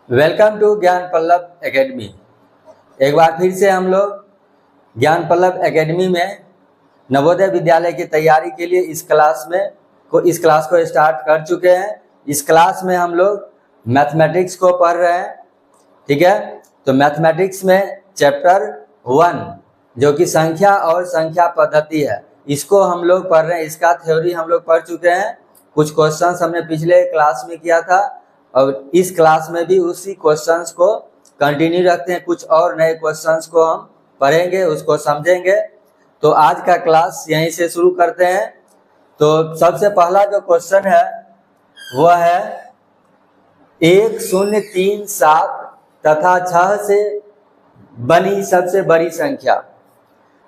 Welcome to ज्ञान Pallav academy. एक बार फिर से हम लोग ज्ञान पल्लव एकेडमी में नवोदय विद्यालय की तैयारी के लिए इस क्लास को स्टार्ट कर चुके हैं। इस क्लास में हम लोग मैथमेटिक्स को पढ़ रहे हैं। ठीक है, तो मैथमेटिक्स में चैप्टर 1 जो कि संख्या और संख्या पद्धति है, इसको हम लोग पढ़ रहे हैं। इसका थ्योरी हम लोग पढ़ चुके हैं। कुछ क्वेश्चंस हमने पिछले क्लास में किया था और इस क्लास में भी उसी क्वेश्चंस को कंटिन्यू रखते हैं। कुछ और नए क्वेश्चंस को हम पढ़ेंगे, उसको समझेंगे। तो आज का क्लास यहीं से शुरू करते हैं। तो सबसे पहला जो क्वेश्चन है वह है 1037 तथा 6 से बनी सबसे बड़ी संख्या।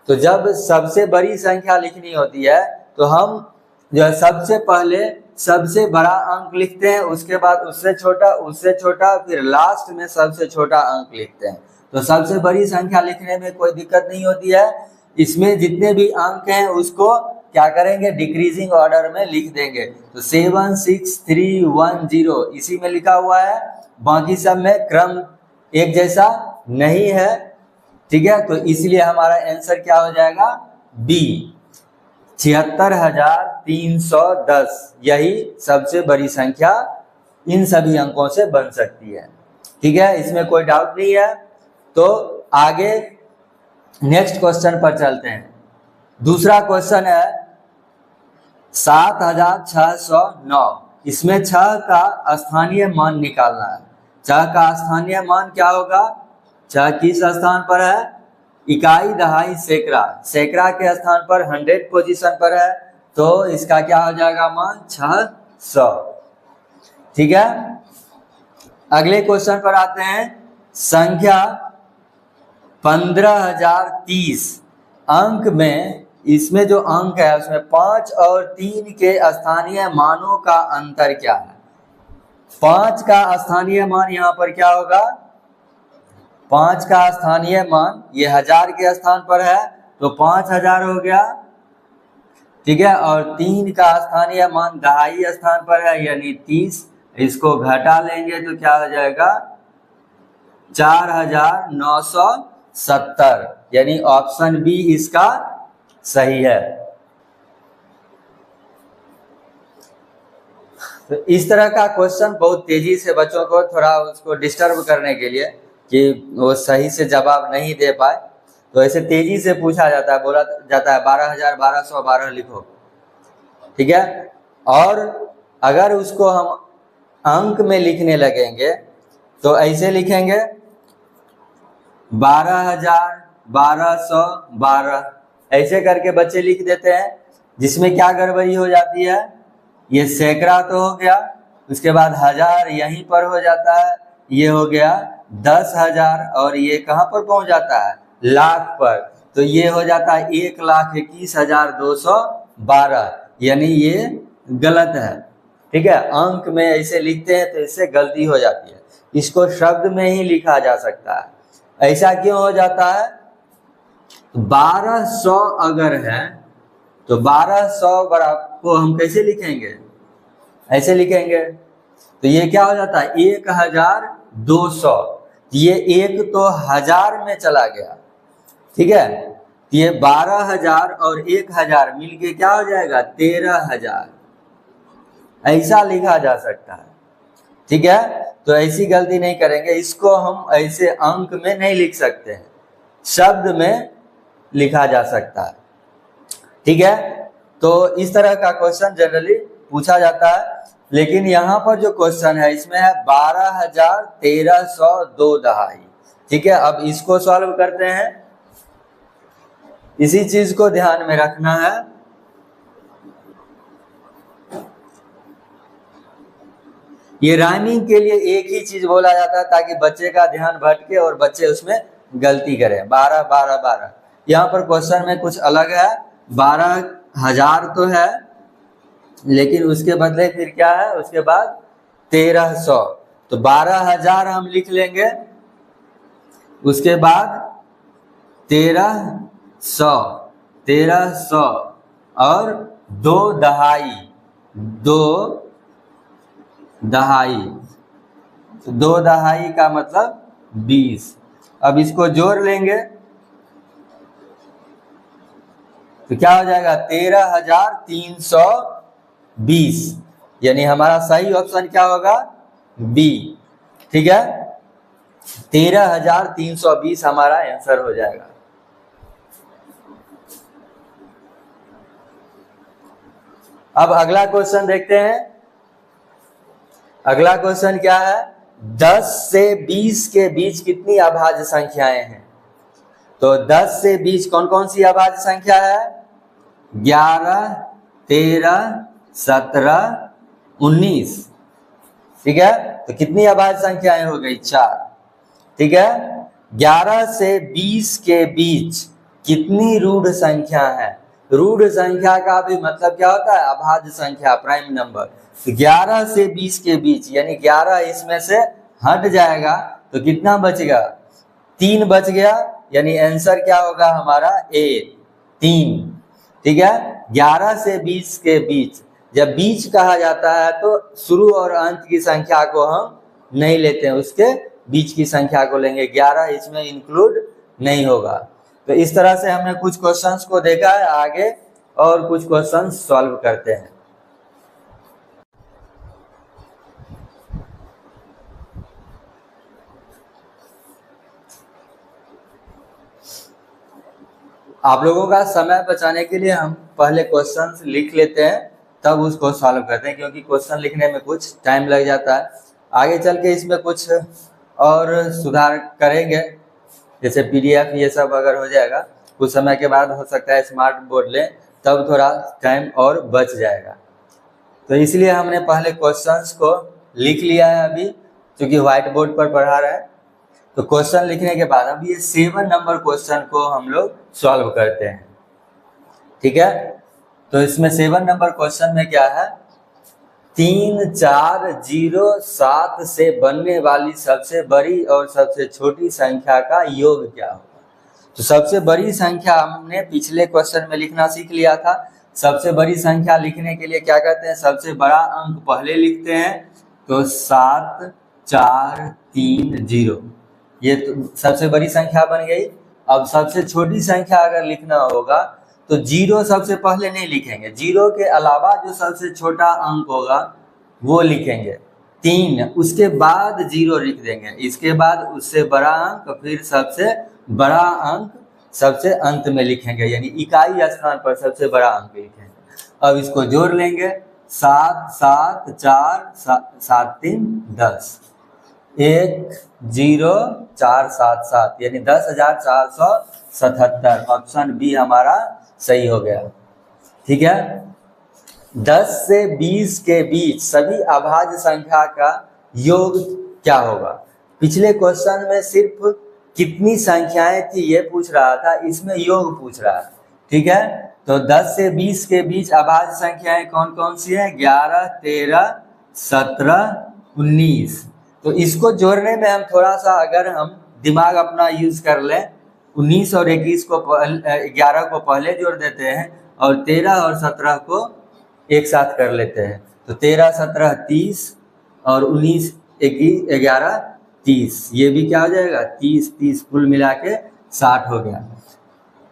तो जब सबसे बड़ी संख्या लिखनी होती है तो हम जो सबसे पहले सबसे बड़ा अंक लिखते हैं, उसके बाद उससे छोटा, फिर लास्ट में सबसे छोटा अंक लिखते हैं। तो सबसे बड़ी संख्या लिखने में कोई दिक्कत नहीं होती है। इसमें जितने भी अंक हैं उसको क्या करेंगे, डिक्रीजिंग ऑर्डर में लिख देंगे। तो 7 6 3 1 0 इसी में लिखा हुआ है, बाकी सब में क्रम एक जैसा नहीं है। ठीक है, तो इसलिए हमारा आंसर क्या हो जाएगा, बी 76,310। यही सबसे बड़ी संख्या इन सभी अंकों से बन सकती है। ठीक है, इसमें कोई डाउट नहीं है। तो आगे नेक्स्ट क्वेश्चन पर चलते हैं। दूसरा क्वेश्चन है 7609। इसमें 6 का स्थानीय मान निकालना है। 6 का स्थानीय मान क्या होगा, 6 किस स्थान पर है, इकाई, दहाई, सैकड़ा। सैकड़ा के स्थान पर 100 पोजीशन पर है, तो इसका क्या हो जाएगा मान 600। ठीक है, अगले क्वेश्चन पर आते हैं। संख्या 15030 अंक में, इसमें जो अंक है उसमें 5 और 3 के स्थानीय मानों का अंतर क्या है। 5 का स्थानीय मान यहाँ पर क्या होगा, 5 का स्थानीय मान ये 1000 के स्थान पर है तो 5000 हो गया। ठीक है, और 3 का स्थानीय मान दहाई स्थान पर है यानी 30। इसको घटा लेंगे तो क्या हो जाएगा 4970, यानी ऑप्शन बी इसका सही है। तो इस तरह का क्वेश्चन बहुत तेजी से बच्चों को थोड़ा उसको डिस्टर्ब करने के लिए कि वो सही से जवाब नहीं दे पाए, तो ऐसे तेजी से पूछा जाता है, बोला जाता है 12,1212 लिखो। ठीक है, और अगर उसको हम अंक में लिखने लगेंगे तो ऐसे लिखेंगे 12,1212, ऐसे करके बच्चे लिख देते हैं, जिसमें क्या गड़बड़ी हो जाती है, ये सैकड़ा तो हो गया, उसके बाद 1000 यहीं पर हो जाता है, ये हो गया 10,000 और ये कहाँ पर पहुंच जाता है, लाख पर। तो ये हो जाता है 1,21,212, यानी ये गलत है। ठीक है, अंक में ऐसे लिखते हैं तो इससे गलती हो जाती है। इसको शब्द में ही लिखा जा सकता है। ऐसा क्यों हो जाता है, 1200 अगर है तो 1200 को हम कैसे लिखेंगे, ऐसे लिखेंगे। तो ये क्या हो जाता है 1200, ये एक तो 1000 में चला गया। ठीक है, ये 12,000 और 1000 मिलके क्या हो जाएगा 13,000, ऐसा लिखा जा सकता है। ठीक है, तो ऐसी गलती नहीं करेंगे। इसको हम ऐसे अंक में नहीं लिख सकते हैं, शब्द में लिखा जा सकता है। ठीक है, तो इस तरह का क्वेश्चन जनरली पूछा जाता है। लेकिन यहाँ पर जो क्वेश्चन है इसमें है 12,1302 दहाई। ठीक है, अब इसको सॉल्व करते हैं। इसी चीज को ध्यान में रखना है। ये राइमिंग के लिए एक ही चीज बोला जाता है ताकि बच्चे का ध्यान भटके और बच्चे उसमें गलती करें। 12 12 12, यहाँ पर क्वेश्चन में कुछ अलग है। 12,000 तो है, लेकिन उसके बदले फिर क्या है, उसके बाद 1300। तो 12,000 हम लिख लेंगे, उसके बाद 1300 और 2 दहाई, तो 2 दहाई का मतलब 20। अब इसको जोड़ लेंगे तो क्या हो जाएगा 13,320, यानी हमारा सही ऑप्शन क्या होगा बी। ठीक है, 13,320 हमारा आंसर हो जाएगा। अब अगला क्वेश्चन देखते हैं। अगला क्वेश्चन क्या है, 10 से 20 के बीच कितनी अभाज्य संख्याएं हैं? तो 10 से 20 कौन कौन सी अभाज्य संख्या है? 11, 13, 17, 19। ठीक है, तो कितनी अभाज्य संख्याएं हो गई? 4। ठीक है, 11 से 20 के बीच कितनी रूढ़ संख्या है? रूढ़ संख्या का भी मतलब क्या होता है? अभाज्य संख्या, प्राइम नंबर। तो 11 से 20 के बीच, यानी 11 इसमें से हट जाएगा तो कितना बचेगा? 3 बच गया, यानी आंसर क्या होगा हमारा? ए, 3। ठीक है, 11 से 20 के बीच, जब बीच कहा जाता है तो शुरू और अंत की संख्या को हम नहीं लेते हैं, उसके बीच की संख्या को लेंगे। 11 इसमें इंक्लूड नहीं होगा। तो इस तरह से हमने कुछ क्वेश्चंस को देखा है, आगे और कुछ क्वेश्चंस सॉल्व करते हैं। आप लोगों का समय बचाने के लिए हम पहले क्वेश्चंस लिख लेते हैं, तब उसको सॉल्व करते हैं, क्योंकि क्वेश्चन लिखने में कुछ टाइम लग जाता है। आगे चल के इसमें कुछ और सुधार करेंगे, जैसे पीडीएफ ये सब अगर हो जाएगा, कुछ समय के बाद हो सकता है स्मार्ट बोर्ड लें, तब थोड़ा टाइम और बच जाएगा। तो इसलिए हमने पहले क्वेश्चंस को लिख लिया है अभी, क्योंकि व्हाइट बोर्ड पर पढ़ा रहा है। तो क्वेश्चन लिखने के बाद अब ये 7 नंबर क्वेश्चन को हम लोग सॉल्व करते हैं। ठीक है, तो इसमें 7 नंबर क्वेश्चन में क्या है, 3, 4, 0, 7 से बनने वाली सबसे बड़ी और सबसे छोटी संख्या का योग क्या होगा? तो सबसे बड़ी संख्या हमने पिछले क्वेश्चन में लिखना सीख लिया था। सबसे बड़ी संख्या लिखने के लिए क्या करते हैं? सबसे बड़ा अंक पहले लिखते हैं, तो 7, 4, 3, 0, ये तो सबसे बड़ी संख्या बन गई। अब सबसे छोटी संख्या अगर लिखना होगा तो 0 सबसे पहले नहीं लिखेंगे, 0 के अलावा जो सबसे छोटा अंक होगा वो लिखेंगे 3, उसके बाद 0 लिख देंगे, इसके बाद उससे बड़ा अंक, फिर सबसे बड़ा अंक सबसे अंत में लिखेंगे, यानी इकाई स्थान पर सबसे बड़ा अंक लिखेंगे। अब इसको जोड़ लेंगे, 7, 7, 4, 7, 3, 10, 1, 0, 4, 7, 7, यानी 10,477। ऑप्शन बी हमारा सही हो गया। ठीक है, 10 से 20 के बीच सभी अभाज्य संख्या का योग क्या होगा? पिछले क्वेश्चन में सिर्फ कितनी संख्याएं थी ये पूछ रहा था, इसमें योग पूछ रहा है। ठीक है, तो 10 से 20 के बीच अभाज्य संख्याएं कौन कौन सी हैं? 11, 13, 17, 19। तो इसको जोड़ने में हम थोड़ा सा अगर हम दिमाग अपना यूज कर लें, 19 और 21 को 11 को पहले जोड़ देते हैं और 13 और 17 को एक साथ कर लेते हैं, तो 13, 17, 30 और 19, 21, 11, 30, ये भी क्या हो जाएगा? 30, 30 कुल मिला के 60 हो गया।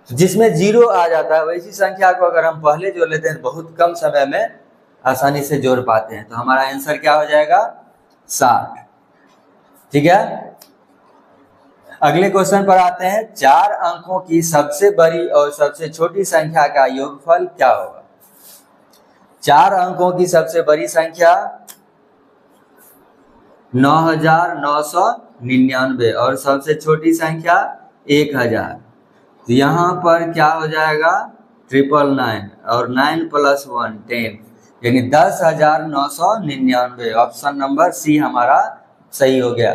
तो जिसमें 0 आ जाता है वैसी संख्या को अगर हम पहले जोड़ लेते हैं, बहुत कम समय में आसानी से जोड़ पाते हैं। तो हमारा आंसर क्या हो जाएगा? 60। ठीक है, अगले क्वेश्चन पर आते हैं। 4 अंकों की सबसे बड़ी और सबसे छोटी संख्या का योगफल क्या होगा? 4 अंकों की सबसे बड़ी संख्या 9,999 और सबसे छोटी संख्या 1,000। तो यहाँ पर क्या हो जाएगा? 999 और 9 + 1 10, यानी 10,999। ऑप्शन नंबर सी हमारा सही हो गया।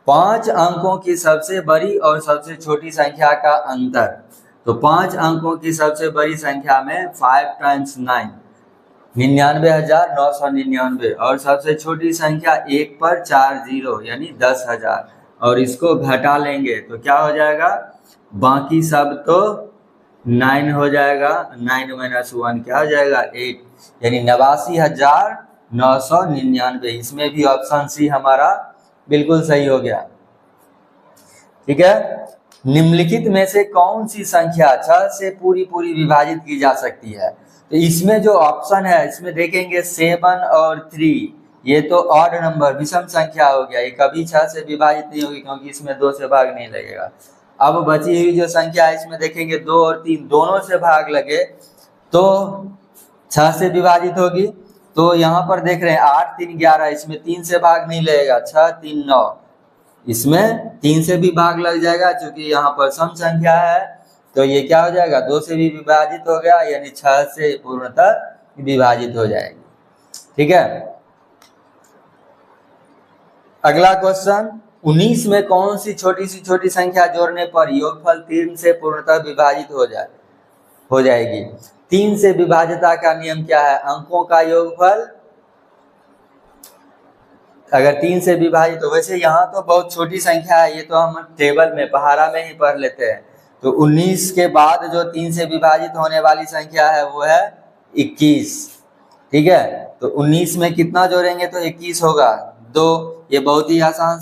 5 अंकों की सबसे बड़ी और सबसे छोटी संख्या का अंतर, तो 5 अंकों की सबसे बड़ी संख्या में 5 × 9 99,999 और सबसे छोटी संख्या 1 पर 4 0 यानी 10,000, और इसको घटा लेंगे तो क्या हो जाएगा? बाकी सब तो 9 हो जाएगा, 9 - 1 क्या हो जाएगा? 8, यानी 89,999। इसमें भी ऑप्शन सी हमारा बिल्कुल सही हो गया। ठीक है, निम्नलिखित में से कौन सी संख्या 6 से पूरी पूरी विभाजित की जा सकती है? तो इसमें जो ऑप्शन है इसमें देखेंगे 7 और 3, ये तो ऑड नंबर विषम संख्या हो गया, ये कभी 6 से विभाजित नहीं होगी क्योंकि इसमें 2 से भाग नहीं लगेगा। अब बची हुई जो संख्या है इसमें देखेंगे 2 और 3 दोनों से भाग लगे तो 6 से विभाजित होगी। तो यहाँ पर देख रहे हैं 8 3 11, इसमें 3 से भाग नहीं लगेगा, 6 3 9, इसमें 3 से भी भाग लग जाएगा क्योंकि यहाँ पर सम संख्या है। तो ये क्या हो जाएगा, 2 से भी विभाजित हो गया, यानी 6 से पूर्णतः विभाजित हो जाएगी। ठीक है, अगला क्वेश्चन, 19 में कौन सी छोटी संख्या जोड़ने पर योगफल 3 से पूर्णतः विभाजित हो जाएगी? 3 से विभाज्यता का नियम क्या है? अंकों का योगफल अगर 3 से विभाजित हो, वैसे यहाँ तो बहुत छोटी संख्या है, ये तो हम टेबल में पहाड़ा में ही पढ़ लेते हैं। तो 19 के बाद जो 3 से विभाजित होने वाली संख्या है वो है 21। ठीक है, तो 19 में कितना जोड़ेंगे तो 21 होगा, 2। ये बहुत ही आसान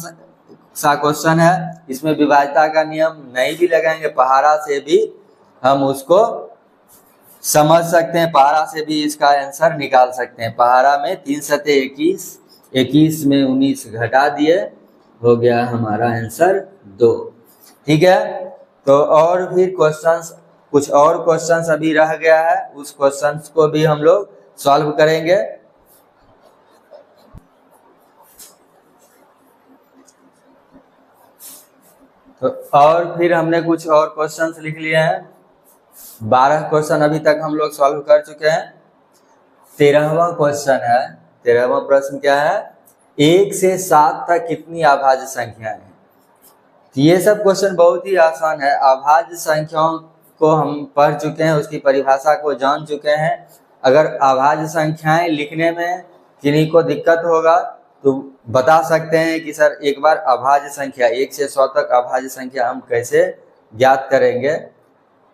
सा क्वेश्चन है, इसमें विभाज्यता का नियम नहीं भी लगाएंगे, पहाड़ा से भी हम उसको समझ सकते हैं, पहाड़ा से भी इसका आंसर निकाल सकते हैं। पहाड़ा में 3 सते 21, 21 में 19 घटा दिए, हो गया हमारा आंसर 2। ठीक है, तो और फिर क्वेश्चंस, कुछ और क्वेश्चंस अभी रह गया है, उस क्वेश्चंस को भी हम लोग सॉल्व करेंगे। तो और फिर हमने कुछ और क्वेश्चंस लिख लिए हैं, 12 क्वेश्चन अभी तक हम लोग सॉल्व कर चुके हैं। 13वां क्वेश्चन है, 13वां प्रश्न क्या है, 1 से 7 तक कितनी अभाज्य संख्याएं हैं? ये सब क्वेश्चन बहुत ही आसान है, अभाज्य संख्याओं को हम पढ़ चुके हैं, उसकी परिभाषा को जान चुके हैं। अगर अभाज्य संख्याएं लिखने में किन्हीं को दिक्कत होगा तो बता सकते हैं कि सर एक बार अभाज्य संख्या 1 से 100 तक अभाज्य संख्या हम कैसे ज्ञात करेंगे।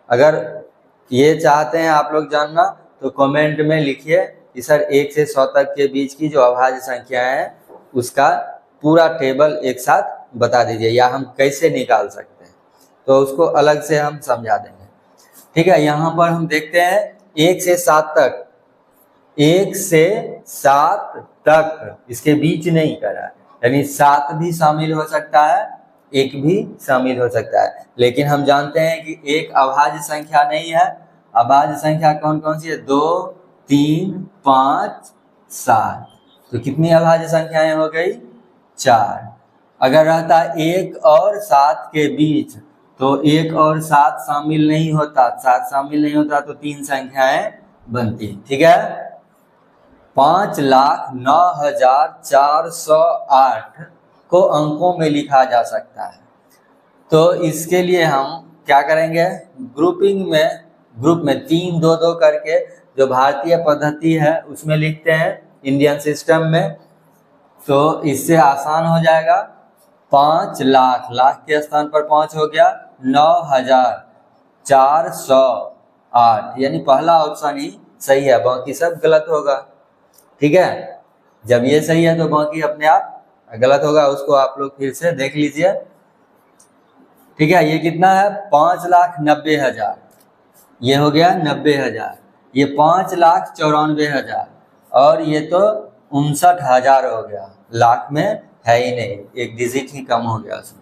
अगर ये चाहते हैं आप लोग जानना तो कमेंट में लिखिए कि सर 1 से 100 तक के बीच की जो अभाज्य संख्या है उसका पूरा टेबल एक साथ बता दीजिए, या हम कैसे निकाल सकते हैं, तो उसको अलग से हम समझा देंगे। ठीक है, यहाँ पर हम देखते हैं 1 से 7 तक, 1 से 7 तक, इसके बीच नहीं करा है, यानी 7 भी शामिल हो सकता है, 1 भी शामिल हो सकता है। लेकिन हम जानते हैं कि एक अभाज्य संख्या नहीं है। अभाज्य संख्या कौन कौन सी है? 2 3 5 7। तो कितनी अभाज्य संख्याएं हो गई? 4। अगर रहता 1 और 7 के बीच तो 1 और 7 शामिल नहीं होता, 7 शामिल नहीं होता तो 3 संख्याएं बनती। ठीक है, 5,09,408 को अंकों में लिखा जा सकता है। तो इसके लिए हम क्या करेंगे, ग्रुप में 3 2 2 करके जो भारतीय पद्धति है उसमें लिखते हैं, इंडियन सिस्टम में, तो इससे आसान हो जाएगा। 5 लाख, लाख के स्थान पर 5 हो गया, 9,408, यानी पहला ऑप्शन ही सही है, बाकी सब गलत होगा। ठीक है, जब ये सही है तो बाकी अपने आप गलत होगा, उसको आप लोग फिर से देख लीजिए। ठीक है, ये कितना है? 5,90,000, ये हो गया 90,000, ये 5,94,000 और ये तो 59,000 हो गया, लाख में है ही नहीं, एक डिजिट ही कम हो गया उसमें।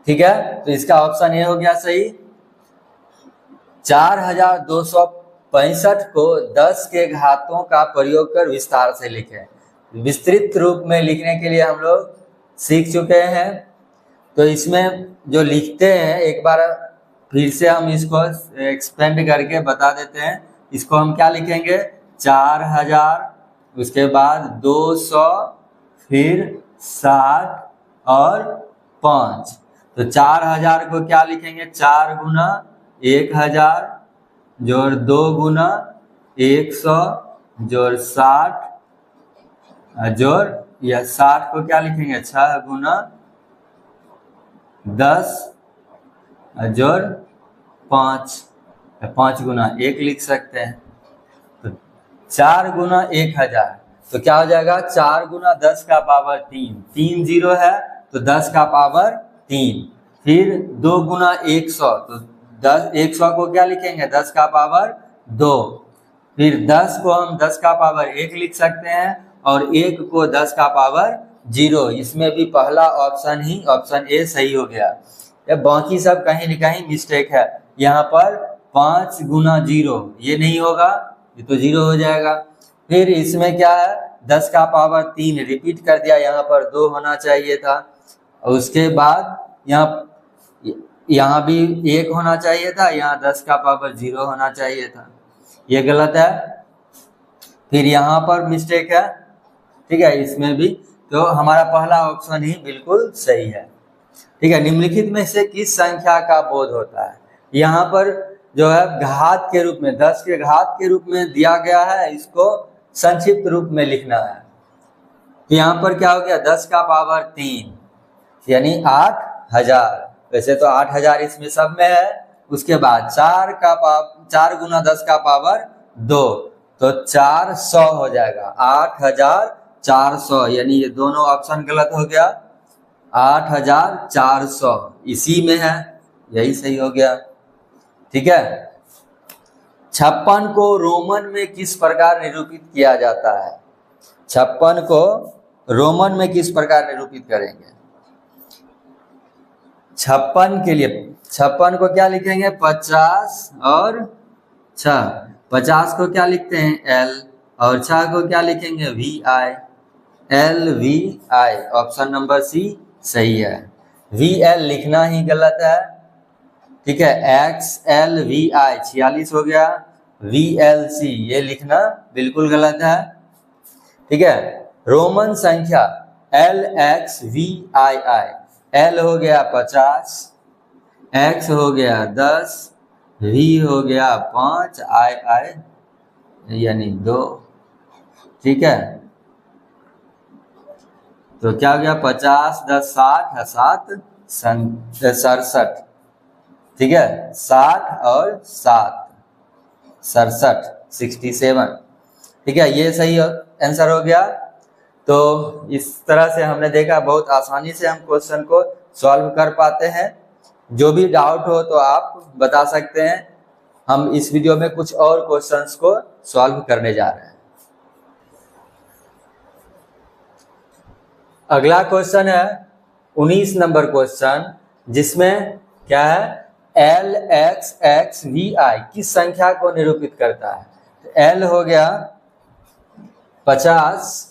ठीक है, तो इसका ऑप्शन ये हो गया सही। 4,265 को 10 के घातों का प्रयोग कर विस्तार से लिखें। विस्तृत रूप में लिखने के लिए हम लोग सीख चुके हैं, तो इसमें जो लिखते हैं एक बार फिर से हम इसको एक्सपेंड करके बता देते हैं। इसको हम क्या लिखेंगे? 4,000, उसके बाद 200, फिर 60 और 5। तो 4,000 को क्या लिखेंगे? 4 गुना 1,000 जोड़ 2 गुना 100 जोड़ 60 जोड़, या 60 को क्या लिखेंगे? 6 गुना 10 जोड़ 5, 5 गुना 1 लिख सकते हैं। तो 4 गुना 1,000, तो क्या हो जाएगा 4 गुना 10 का पावर 3, 3 जीरो है तो 10 का पावर 3, फिर 2 गुना 100 तो 100 को क्या लिखेंगे 10 का पावर 2, फिर 10 को हम 10 का पावर 1 लिख सकते हैं और 1 को 10 का पावर 0। इसमें भी पहला ऑप्शन ही ऑप्शन ए सही हो गया। बाकी सब कहीं न कहीं मिस्टेक है। यहाँ पर 5 गुना 0 ये नहीं होगा, ये तो 0 हो जाएगा। फिर इसमें क्या है 10 का पावर 3 रिपीट कर दिया, यहाँ पर 2 होना चाहिए था। और उसके बाद यहाँ भी 1 होना चाहिए था, यहाँ 10 का पावर 0 होना चाहिए था, ये गलत है। फिर यहाँ पर मिस्टेक है, ठीक है, इसमें भी। तो हमारा पहला ऑप्शन ही बिल्कुल सही है, ठीक है। निम्नलिखित में से किस संख्या का बोध होता है? यहाँ पर जो है घात के रूप में 10 के घात के रूप में दिया गया है, इसको संक्षिप्त रूप में लिखना है। तो यहाँ पर क्या हो गया 10 का पावर 3 यानी 8000। वैसे तो 8000 इसमें सब में है। उसके बाद 4 गुना 10 का पावर 2 तो 400 हो जाएगा, 8400, यानी ये दोनों ऑप्शन गलत हो गया। 8400 इसी में है, यही सही हो गया, ठीक है। 56 को रोमन में किस प्रकार निरूपित किया जाता है? 56 को रोमन में किस प्रकार निरूपित करेंगे? 56 के लिए 56 को क्या लिखेंगे 50 और 6, 50 को क्या लिखते हैं L और 6 को क्या लिखेंगे VI, LVI। Option number C सही है। VL लिखना ही गलत है, ठीक है। XLVI 46 हो गया, VLC ये लिखना बिल्कुल गलत है, ठीक है। रोमन संख्या LXVII, L हो गया 50, X हो गया 10, V हो गया 5, II यानी 2, ठीक है। तो क्या हो गया 50 10 60 7 67, ठीक है। 60 और 7 67 67, ठीक है, ये सही आंसर हो गया। तो इस तरह से हमने देखा बहुत आसानी से हम क्वेश्चन को सॉल्व कर पाते हैं। जो भी डाउट हो तो आप बता सकते हैं। हम इस वीडियो में कुछ और क्वेश्चंस को सॉल्व करने जा रहे हैं। अगला क्वेश्चन है 19 नंबर क्वेश्चन, जिसमें क्या है LXXVI किस संख्या को निरूपित करता है? तो L हो गया 50,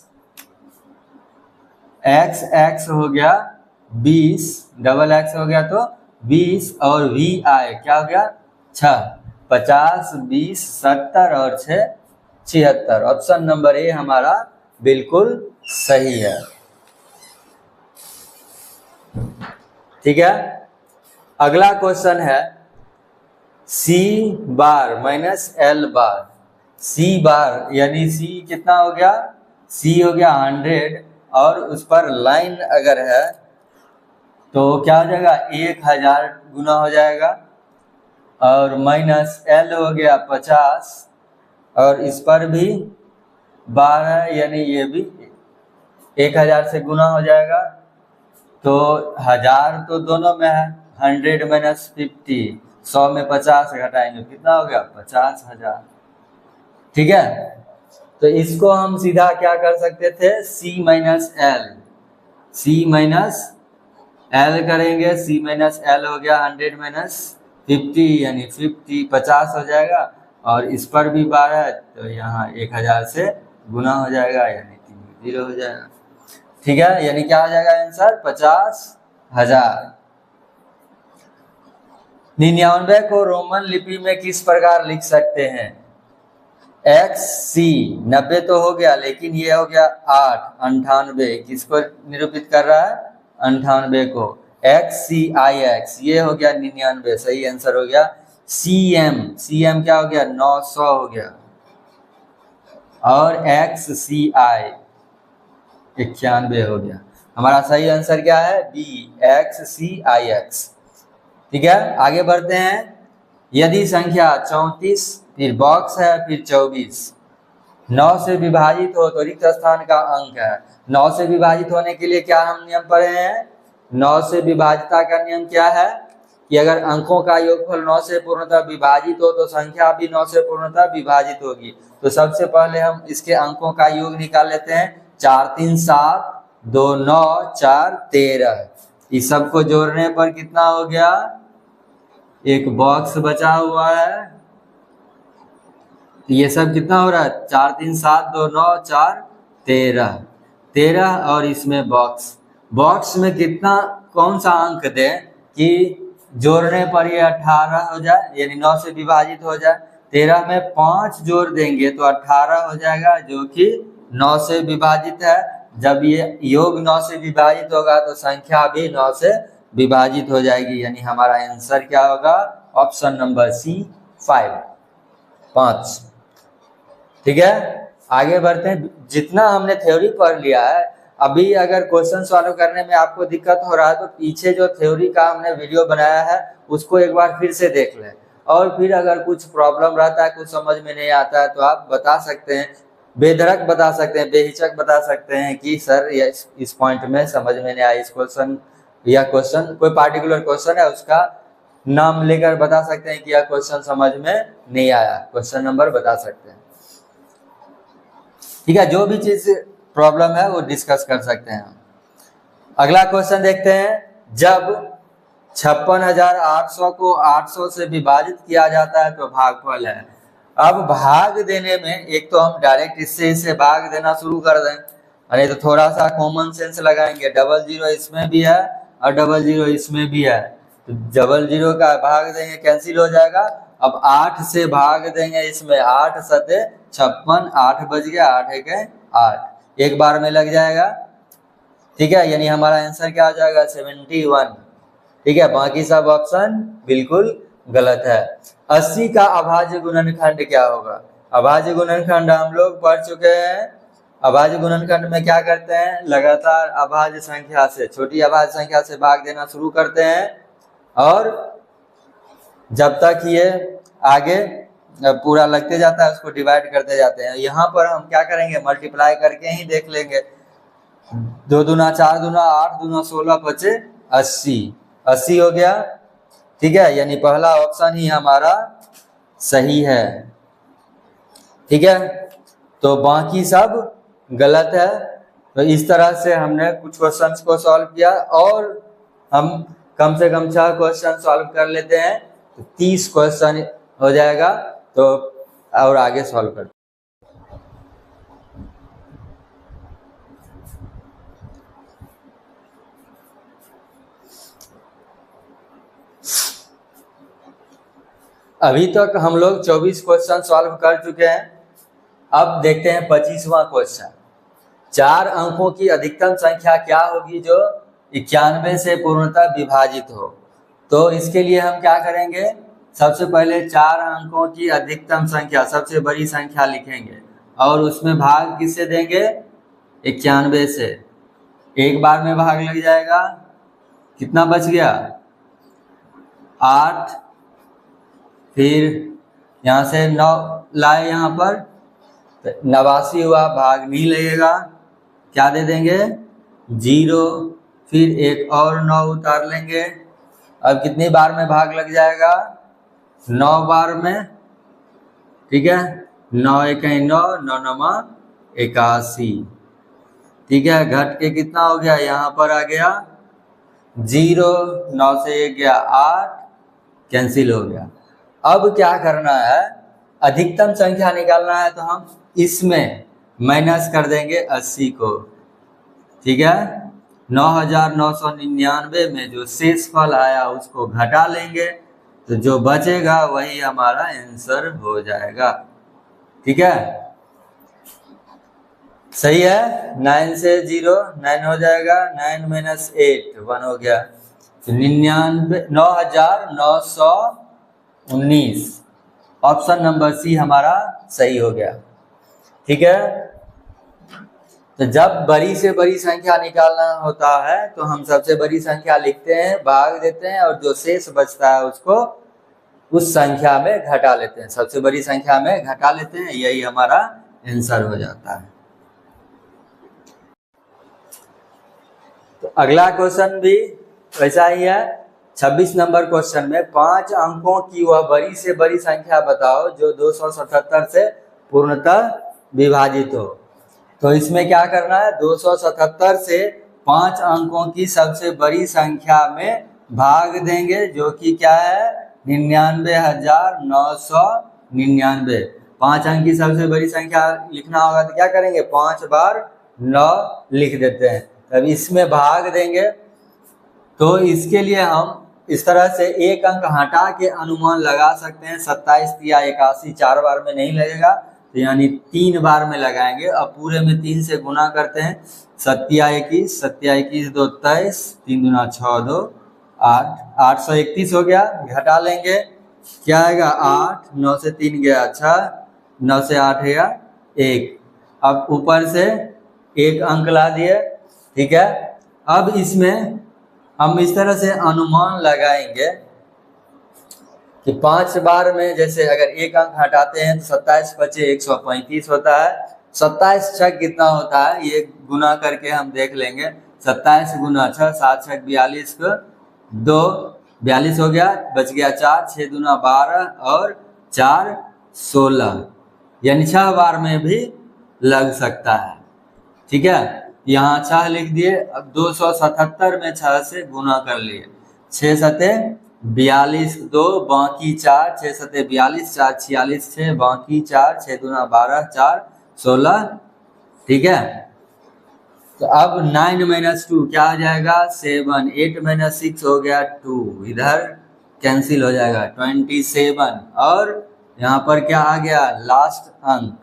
XX हो गया 20, डबल X हो गया तो 20 और VI क्या हो गया 6, 50 20 70 और 6 76। ऑप्शन नंबर ए हमारा बिल्कुल सही है, ठीक है। अगला क्वेश्चन है C बार माइनस L बार। C बार यानी C कितना हो गया, C हो गया 100 और उस पर लाइन अगर है तो क्या हो जाएगा 1000 गुना हो जाएगा, और माइनस L हो गया 50 और इस पर भी 12 यानी ये भी 1000 से गुना हो जाएगा। तो 1000 तो दोनों में है, 100 माइनस 50, 100 में 50 घटाएंगे कितना हो गया 50,000, ठीक है। तो इसको हम सीधा क्या कर सकते थे C minus L, C minus L करेंगे, C माइनस L हो गया 100 माइनस 50 यानी 50 हो जाएगा, और इस पर भी 12 तो यहाँ 1000 से गुना हो जाएगा यानी 0 हो जाएगा, ठीक है। यानी क्या हो जाएगा आंसर 50,000। 99 को रोमन लिपि में किस प्रकार लिख सकते हैं? XC 90 तो हो गया, लेकिन ये हो गया 8 98, किसको निरूपित कर रहा है 98 को। XCIX ये हो गया 99, सही आंसर हो गया। CM क्या हो गया 900 हो गया, और XCI 91 हो गया। हमारा सही आंसर क्या है B XCIX, ठीक है। आगे बढ़ते हैं। यदि संख्या 34 फिर बॉक्स है फिर 24 9 से विभाजित हो तो रिक्त स्थान का अंक है। 9 से विभाजित होने के लिए क्या हम नियम पढ़े हैं? 9 से विभाजिता का नियम क्या है कि अगर अंकों का योगफल 9 से पूर्णतः विभाजित हो तो संख्या भी 9 से पूर्णतः विभाजित होगी। तो सबसे पहले हम इसके अंकों का योग निकाल लेते हैं। 4 3 7, 2 9, 4 13। इस सबको जोड़ने पर कितना हो गया? एक बॉक्स बचा हुआ है। ये सब कितना हो रहा है? 4 3 7, 2 9, 4 13। 13 और इसमें बॉक्स में कितना, कौन सा अंक दें कि जोड़ने पर ये 18 हो जाए, यानी 9 से विभाजित हो जाए। 13 में 5 जोड़ देंगे तो 18 हो जाएगा, जो कि 9 से विभाजित है। जब ये योग 9 से विभाजित होगा तो संख्या भी 9 से विभाजित हो जाएगी, यानी हमारा आंसर क्या होगा? Option number C 5। ठीक है, आगे बढ़ते हैं। जितना हमने थ्योरी पढ़ लिया है, अभी अगर क्वेश्चन सॉल्व करने में आपको दिक्कत हो रहा है तो पीछे जो थ्योरी का हमने वीडियो बनाया है उसको एक बार फिर से देख लें, और फिर अगर कुछ प्रॉब्लम रहता है, कुछ समझ में नहीं आता है, तो आप बता सकते हैं, बेधड़क बता सकते हैं, बेहिचक बता सकते हैं कि सर इस पॉइंट में समझ में नहीं आया। इस क्वेश्चन या क्वेश्चन कोई पार्टिकुलर क्वेश्चन है उसका नाम लेकर बता सकते हैं कि यह क्वेश्चन समझ में नहीं आया, क्वेश्चन नंबर बता सकते हैं। ठीक है, जो भी चीज प्रॉब्लम है वो डिस्कस कर सकते हैं। अगला क्वेश्चन देखते हैं। जब 56,800 को 800 से विभाजित किया जाता है तो भागफल है। अब भाग देने में एक तो हम डायरेक्ट इससे भाग देना शुरू कर दें, नहीं तो थोड़ा सा कॉमन सेंस लगाएंगे। 00 इसमें भी है और 00 इसमें भी है, तो 00 का भाग देंगे, कैंसिल हो जाएगा। अब 8 से भाग देंगे, इसमें 8 सते 56, 8 बज गया, 8 एक 8, एक बार में लग जाएगा। ठीक है, यानी हमारा आंसर क्या हो जाएगा? 71। ठीक है, बाकी सब ऑप्शन बिल्कुल गलत है। 80 का अभाज्य गुणनखंड क्या होगा? अभाज्य गुणनखंड हम लोग पढ़ चुके हैं। अभाज्य गुणनखंड में क्या करते हैं? लगातार अभाज्य संख्या से, छोटी अभाज्य संख्या से भाग देना शुरू करते हैं, और जब तक ये आगे पूरा लगते जाता है उसको डिवाइड करते जाते हैं। यहाँ पर हम क्या करेंगे? मल्टीप्लाई करके ही देख लेंगे। 2 दूना 4 दूना 8 दूना 16 पचे 80, 80 हो गया। ठीक है, यानी पहला ऑप्शन ही हमारा सही है। ठीक है, तो बाकी सब गलत है। तो इस तरह से हमने कुछ क्वेश्चंस को सॉल्व किया, और हम कम से कम 6 क्वेश्चन सॉल्व कर लेते हैं तो 30 क्वेश्चन हो जाएगा। तो और आगे सॉल्व करते हैं। अभी तक हम लोग 24 क्वेश्चन सॉल्व कर चुके हैं। अब देखते हैं 25वां क्वेश्चन। 4 अंकों की अधिकतम संख्या क्या होगी जो 91 से पूर्णतः विभाजित हो? तो इसके लिए हम क्या करेंगे? सबसे पहले 4 अंकों की अधिकतम संख्या, सबसे बड़ी संख्या लिखेंगे, और उसमें भाग किससे देंगे? 91 से। एक बार में भाग लग जाएगा, कितना बच गया? 8, फिर यहाँ से 9 लाए, यहाँ पर 89 हुआ, भाग नहीं लगेगा, क्या दे देंगे? 0, फिर एक और 9 उतार लेंगे। अब कितनी बार में भाग लग जाएगा? 9 बार में। ठीक है, 9 एक 9, 9 9 81। ठीक है, घट के कितना हो गया? यहाँ पर आ गया 0, 9 से 1 गया 8, कैंसिल हो गया। अब क्या करना है? अधिकतम संख्या निकालना है, तो हम इसमें माइनस कर देंगे 80 को। ठीक है, 9,999 में जो शेष फल आया उसको घटा लेंगे, तो जो बचेगा वही हमारा आंसर हो जाएगा। ठीक है, सही है। 9 से 0 9 हो जाएगा, 9 - 8 1 हो गया, तो 9,919। ऑप्शन नंबर सी हमारा सही हो गया। ठीक है, तो जब बड़ी से बड़ी संख्या निकालना होता है तो हम सबसे बड़ी संख्या लिखते हैं, भाग देते हैं, और जो शेष बचता है उसको उस संख्या में घटा लेते हैं, सबसे बड़ी संख्या में घटा लेते हैं, यही हमारा आंसर हो जाता है। तो अगला क्वेश्चन भी वैसा ही है। 26 नंबर क्वेश्चन में 5 अंकों की वह बड़ी से बड़ी संख्या बताओ जो 277 से पूर्णतः विभाजित हो। तो इसमें क्या करना है, 277 से 5 अंकों की सबसे बड़ी संख्या में भाग देंगे, जो कि क्या है 99,999। 5 अंक की सबसे बड़ी संख्या लिखना होगा तो क्या करेंगे, 5 बार 9 लिख देते हैं, तब इसमें भाग देंगे। तो इसके लिए हम इस तरह से एक अंक हटा के अनुमान लगा सकते हैं। 27 या 81 4 बार में नहीं लगेगा, तो यानी 3 बार में लगाएंगे। अब पूरे में 3 से गुना करते हैं, 7 या 21, 7 या 21 2 23, 3 दूना 6 2 8, 831 हो गया। घटा लेंगे, क्या आएगा 8, 9 से 3 गया 6, 9 से 8 गया 1। अब ऊपर से एक अंक ला दिए, ठीक है। अब इसमें हम इस तरह से अनुमान लगाएंगे कि 5 बार में जैसे अगर एक अंक हटाते हैं तो 27 बचे 135 होता है। 27 छक कितना होता है ये गुना करके हम देख लेंगे। 27 गुना 6, 7 छक 42 को 2 42 हो गया, बच गया 4, 6 दूना 12 और 4 16, यानी 6 बार में भी लग सकता है, ठीक है। यहाँ 6 लिख दिए। अब 277 में 6 से गुना कर लिए, 6 सते 42 2 बाकी 4, 6 सते 42 4 46 6 बाकी 4, 6 दूना 12 4 16, ठीक है। तो अब 9 - 2 क्या हो जाएगा 7, 8 - 6 हो गया 2, इधर कैंसिल हो जाएगा 27। और यहाँ पर क्या आ गया, लास्ट अंक,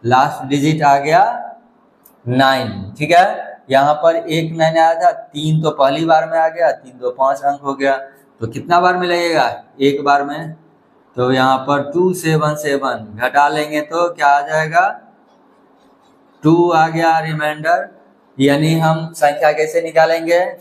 लास्ट डिजिट आ गया 9, ठीक है। यहाँ पर 1 9 आया था, 3 तो पहली बार में आ गया, 3 2 5 अंक हो गया। तो कितना बार में लगेगा, एक बार में। तो यहाँ पर 277 घटा लेंगे तो क्या आ जाएगा 2 आ गया रिमाइंडर। यानी हम संख्या कैसे निकालेंगे,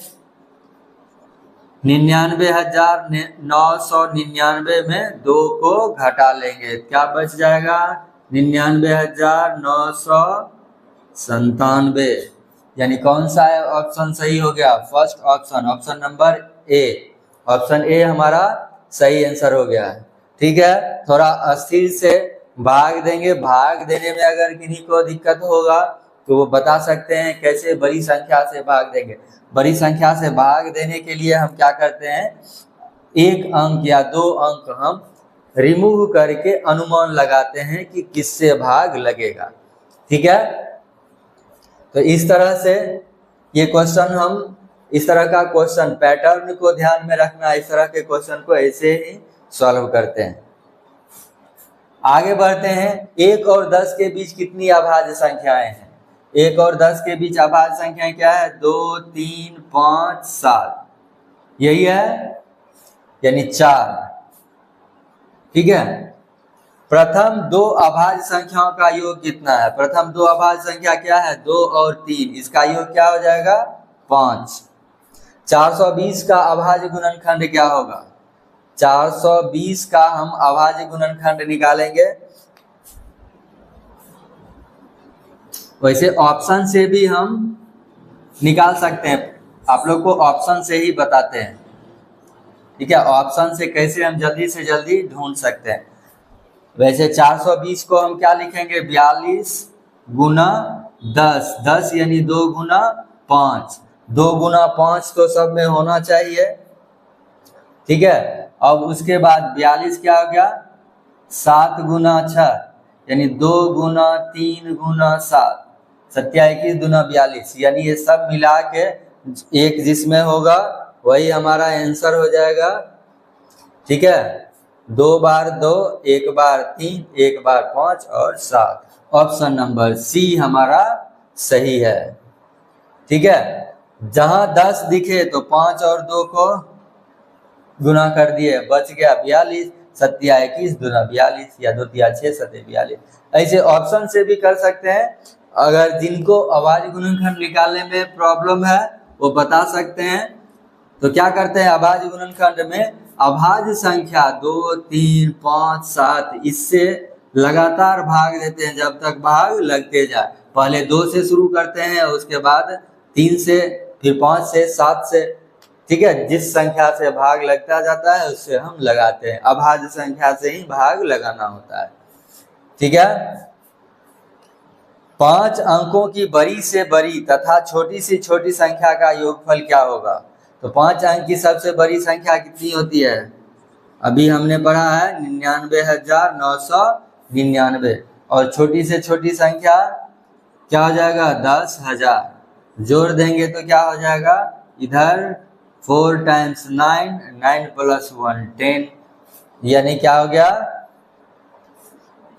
99,999 में 2 को घटा लेंगे, क्या बच जाएगा 99,997। यानी कौन सा ऑप्शन सही हो गया, first option, option number A, option A हमारा सही आंसर हो गया है, ठीक है। थोड़ा अस्थिर से भाग देंगे। भाग देने में अगर किन्हीं को दिक्कत होगा तो वो बता सकते हैं कैसे बड़ी संख्या से भाग देंगे। बड़ी संख्या से भाग देने के लिए हम क्या करते हैं, एक अंक या 2 अंक हम रिमूव करके अनुमान लगाते हैं कि किससे भाग लगेगा, ठीक है। तो इस तरह से ये क्वेश्चन, हम इस तरह का क्वेश्चन पैटर्न को ध्यान में रखना, इस तरह के क्वेश्चन को ऐसे ही सॉल्व करते हैं। आगे बढ़ते हैं। 1 और 10 के बीच कितनी अभाज्य संख्याएं हैं। 1 और 10 के बीच अभाज्य संख्याएं क्या है, 2 3 5 7, यही है, यानी 4, ठीक है। प्रथम 2 अभाज्य संख्याओं का योग कितना है। प्रथम 2 अभाज्य संख्या क्या है, 2 और 3, इसका योग क्या हो जाएगा 5। 420 का अभाज्य गुणनखंड क्या होगा, 420 का हम अभाज्य गुणनखंड निकालेंगे। वैसे ऑप्शन से भी हम निकाल सकते हैं, आप लोग को ऑप्शन से ही बताते हैं, ठीक है। ऑप्शन से कैसे हम जल्दी से जल्दी ढूंढ सकते हैं। वैसे 420 को हम क्या लिखेंगे, 42 गुना 10, 10 यानी 2 गुना 5, 2 गुना 5 तो सब में होना चाहिए, ठीक है। अब उसके बाद 42 क्या हो गया, 7 गुना 6 यानी 2 गुना 3 गुना 7, 7 या 21 दूना 42, यानी ये सब मिला के एक जिसमें होगा वही हमारा आंसर हो जाएगा, ठीक है। 2 बार 2, 1 बार 3, 1 बार 5 और 7, ऑप्शन नंबर सी हमारा सही है, ठीक है। जहां 10 दिखे तो 5 और 2 को गुना कर दिए, बच गया 42, 7 या 21 दूना 42, या 2 या 6 7 42। ऐसे ऑप्शन से भी कर सकते हैं। अगर जिनको अभाज्य गुणनखंड निकालने में प्रॉब्लम है वो बता सकते हैं। तो क्या करते हैं, अभाज्य गुणनखंड में अभाज्य संख्या 2 3 5 7 इससे लगातार भाग देते हैं जब तक भाग लगते जाए। पहले 2 से शुरू करते हैं, उसके बाद 3 से, फिर 5 से, 7 से, ठीक है। जिस संख्या से भाग लगता जाता है उससे हम लगाते हैं। अभाज्य संख्या से ही भाग लगाना होता है, ठीक है। 5 अंकों की बड़ी से बड़ी तथा छोटी से छोटी संख्या का योगफल क्या होगा? तो 5 अंक की सबसे बड़ी संख्या कितनी होती है? अभी हमने पढ़ा है 99,999, और छोटी से छोटी संख्या क्या हो जाएगा? 10,000। जोड़ देंगे तो क्या हो जाएगा? इधर 4 टाइम्स 9, 9 प्लस 1 10, यानी क्या हो गया?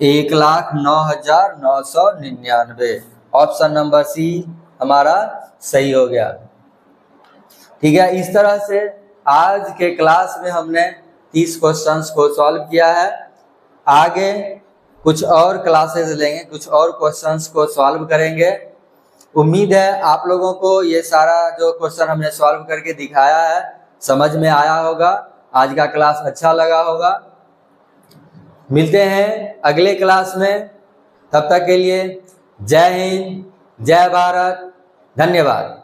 1,09,999। ऑप्शन नंबर सी हमारा सही हो गया, ठीक है। इस तरह से आज के क्लास में हमने 30 क्वेश्चंस को सॉल्व किया है। आगे कुछ और क्लासेस लेंगे, कुछ और क्वेश्चंस को सॉल्व करेंगे। उम्मीद है आप लोगों को ये सारा जो क्वेश्चन हमने सॉल्व करके दिखाया है समझ में आया होगा, आज का क्लास अच्छा लगा होगा। मिलते हैं अगले क्लास में, तब तक के लिए जय हिंद, जय भारत, धन्यवाद।